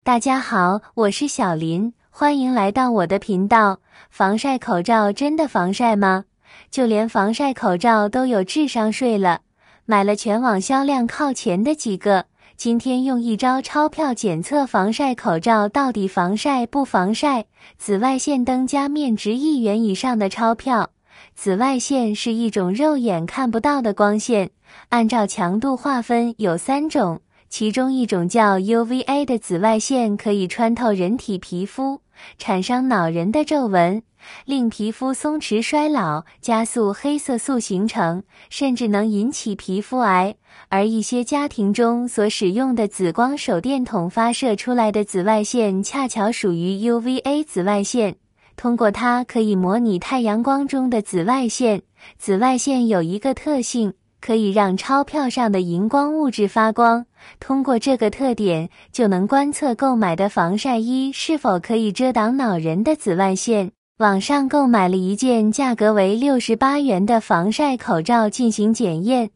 大家好，我是小林，欢迎来到我的频道。防晒口罩真的防晒吗？就连防晒口罩都有智商税了，买了全网销量靠前的几个。今天用一招钞票检测防晒口罩到底防晒不防晒。紫外线灯加面值1元以上的钞票。紫外线是一种肉眼看不到的光线，按照强度划分有3种。其中一种叫 UVA 的紫外线可以穿透人体皮肤，产生恼人的皱纹，令皮肤松弛衰老，加速黑色素形成，甚至能引起皮肤癌。而一些家庭中所使用的紫光手电筒发射出来的紫外线恰巧属于 UVA 紫外线，通过它可以模拟太阳光中的紫外线。紫外线有一个特性，可以让钞票上的荧光物质发光，通过这个特点就能观测购买的防晒衣是否可以遮挡恼人的紫外线。网上购买了一件价格为68元的防晒口罩进行检验，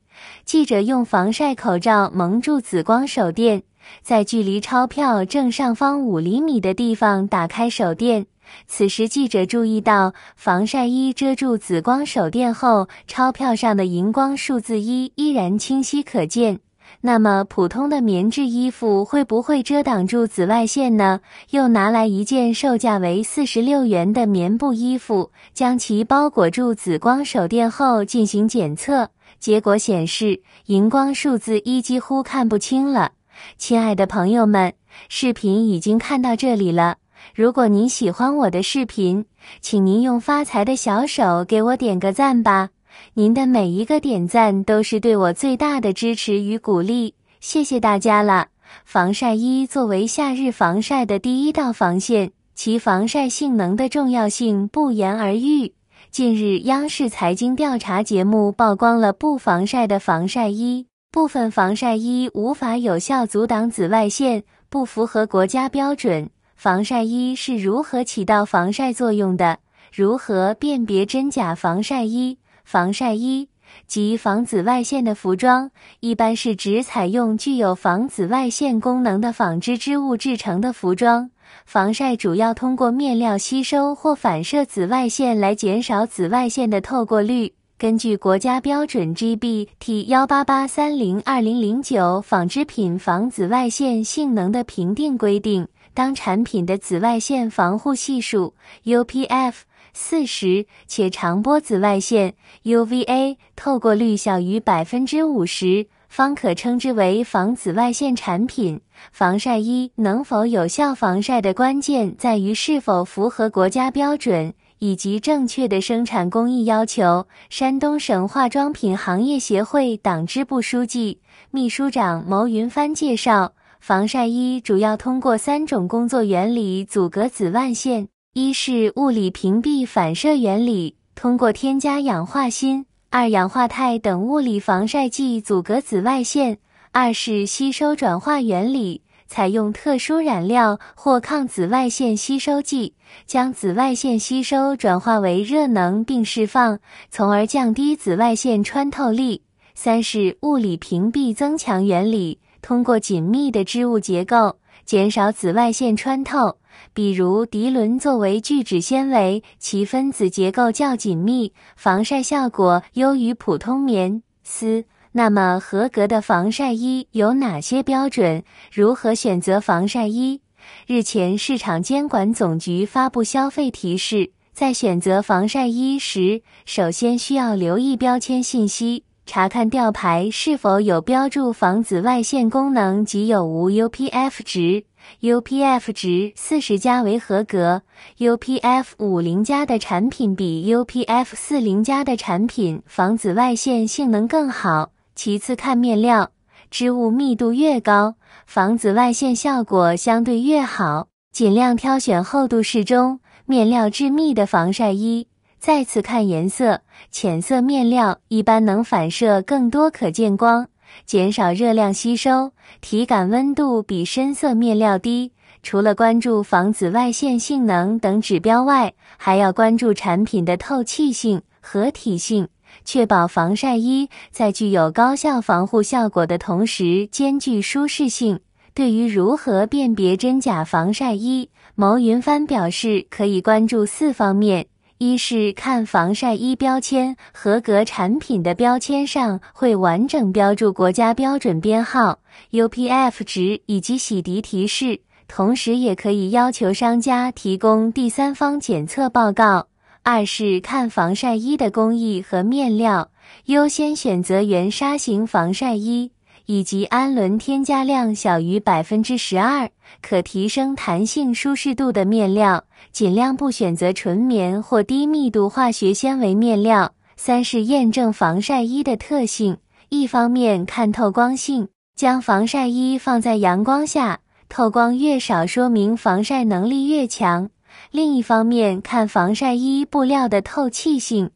记者用防晒口罩蒙住紫光手电，在距离钞票正上方5厘米的地方打开手电。此时记者注意到，防晒衣遮住紫光手电后，钞票上的荧光数字1依然清晰可见。那么普通的棉质衣服会不会遮挡住紫外线呢？又拿来一件售价为46元的棉布衣服，将其包裹住紫光手电后进行检测，结果显示荧光数字1几乎看不清了。亲爱的朋友们，视频已经看到这里了。如果您喜欢我的视频，请您用发财的小手给我点个赞吧。您的每一个点赞都是对我最大的支持与鼓励，谢谢大家了。防晒衣作为夏日防晒的第一道防线，其防晒性能的重要性不言而喻。近日，央视财经调查节目曝光了不防晒的防晒衣，部分防晒衣无法有效阻挡紫外线，不符合国家标准。防晒衣是如何起到防晒作用的？如何辨别真假防晒衣？防晒衣即防紫外线的服装，一般是指采用具有防紫外线功能的纺织织物制成的服装。防晒主要通过面料吸收或反射紫外线来减少紫外线的透过率。根据国家标准 GB/T 18830-2009纺织品防紫外线性能的评定规定，当产品的紫外线防护系数 UPF 40且长波紫外线 UVA 透过率小于 50%， 方可称之为防紫外线产品。防晒衣能否有效防晒的关键在于是否符合国家标准以及正确的生产工艺要求。山东省化妆品行业协会党支部书记、秘书长牟云帆介绍，防晒衣主要通过3种工作原理阻隔紫外线。一是物理屏蔽反射原理，通过添加氧化锌、二氧化钛等物理防晒剂阻隔紫外线；二是吸收转化原理，采用特殊染料或抗紫外线吸收剂，将紫外线吸收转化为热能并释放，从而降低紫外线穿透力；三是物理屏蔽增强原理，通过紧密的织物结构，减少紫外线穿透。比如涤纶作为聚酯纤维，其分子结构较紧密，防晒效果优于普通棉丝。那么合格的防晒衣有哪些标准？如何选择防晒衣？日前，市场监管总局发布消费提示，在选择防晒衣时，首先需要留意标签信息，查看吊牌是否有标注防紫外线功能及有无 UPF 值。UPF 值40加为合格， UPF 50加的产品比 UPF 40加的产品防紫外线性能更好。其次看面料，织物密度越高，防紫外线效果相对越好，尽量挑选厚度适中、面料致密的防晒衣。再次看颜色，浅色面料一般能反射更多可见光，减少热量吸收，体感温度比深色面料低。除了关注防紫外线性能等指标外，还要关注产品的透气性、合体性，确保防晒衣在具有高效防护效果的同时兼具舒适性。对于如何辨别真假防晒衣，牟云帆表示可以关注4方面。一是看防晒衣标签，合格产品的标签上会完整标注国家标准编号、UPF 值以及洗涤提示，同时也可以要求商家提供第三方检测报告。二是看防晒衣的工艺和面料，优先选择原纱型防晒衣，以及氨纶添加量小于 12%， 可提升弹性舒适度的面料，尽量不选择纯棉或低密度化学纤维面料。三是验证防晒衣的特性，一方面看透光性，将防晒衣放在阳光下，透光越少说明防晒能力越强。另一方面看防晒衣布料的透气性，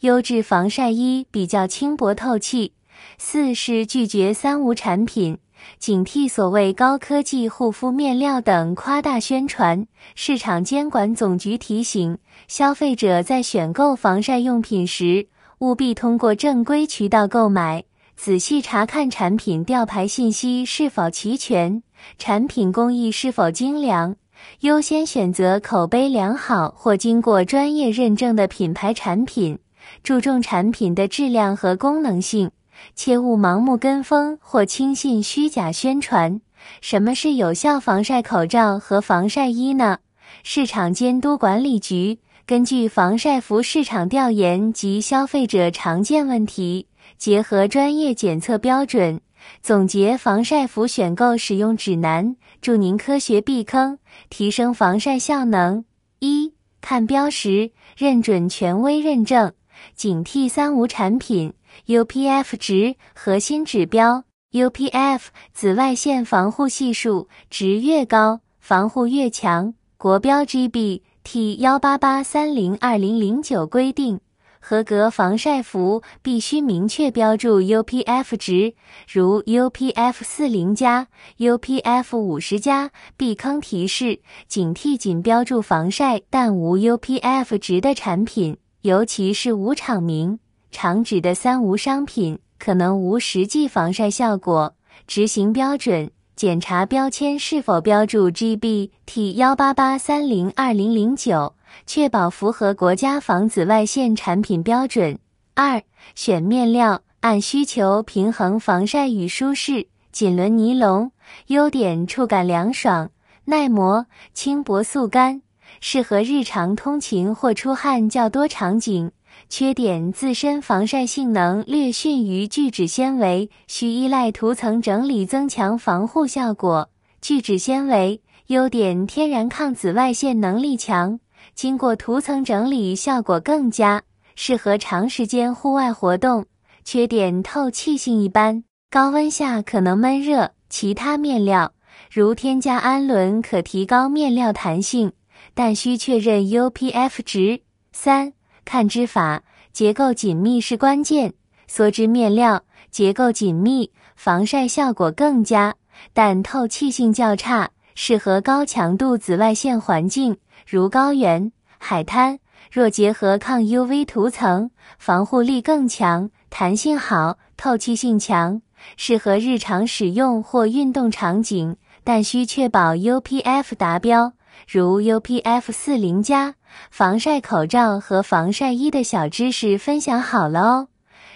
优质防晒衣比较轻薄透气。四是拒绝三无产品，警惕所谓高科技护肤面料等夸大宣传。市场监管总局提醒，消费者在选购防晒用品时，务必通过正规渠道购买，仔细查看产品吊牌信息是否齐全，产品工艺是否精良，优先选择口碑良好或经过专业认证的品牌产品，注重产品的质量和功能性，切勿盲目跟风或轻信虚假宣传。什么是有效防晒口罩和防晒衣呢？市场监督管理局根据防晒服市场调研及消费者常见问题，结合专业检测标准，总结防晒服选购使用指南，助您科学避坑，提升防晒效能。一、看标识，认准权威认证，警惕三无产品。UPF 值核心指标 UPF 紫外线防护系数值越高，防护越强。国标 GB/T18830/2009 规定，合格防晒服必须明确标注 UPF 值，如 UPF40+、UPF50+，避坑提示，警惕仅标注防晒但无 UPF 值的产品，尤其是无厂名、厂址的三无商品，可能无实际防晒效果。执行标准，检查标签是否标注 GB/T18830/2009，确保符合国家防紫外线产品标准。二、选面料，按需求平衡防晒与舒适。锦纶尼龙，优点触感凉爽、耐磨、轻薄速干，适合日常通勤或出汗较多场景。缺点，自身防晒性能略逊于聚酯纤维，需依赖涂层整理增强防护效果。聚酯纤维优点，天然抗紫外线能力强，经过涂层整理效果更佳，适合长时间户外活动。缺点，透气性一般，高温下可能闷热。其他面料如添加氨纶可提高面料弹性，但需确认 UPF 值。三、看织法，结构紧密是关键。梭织面料结构紧密，防晒效果更佳，但透气性较差，适合高强度紫外线环境，如高原、海滩。若结合抗 UV 涂层，防护力更强，弹性好，透气性强，适合日常使用或运动场景，但需确保 UPF 达标，如 UPF40+。防晒口罩和防晒衣的小知识分享好了哦，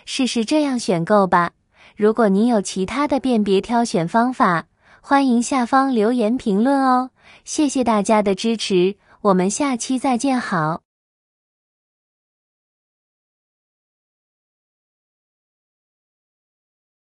试试这样选购吧。如果您有其他的辨别挑选方法，欢迎下方留言评论哦。谢谢大家的支持，我们下期再见好。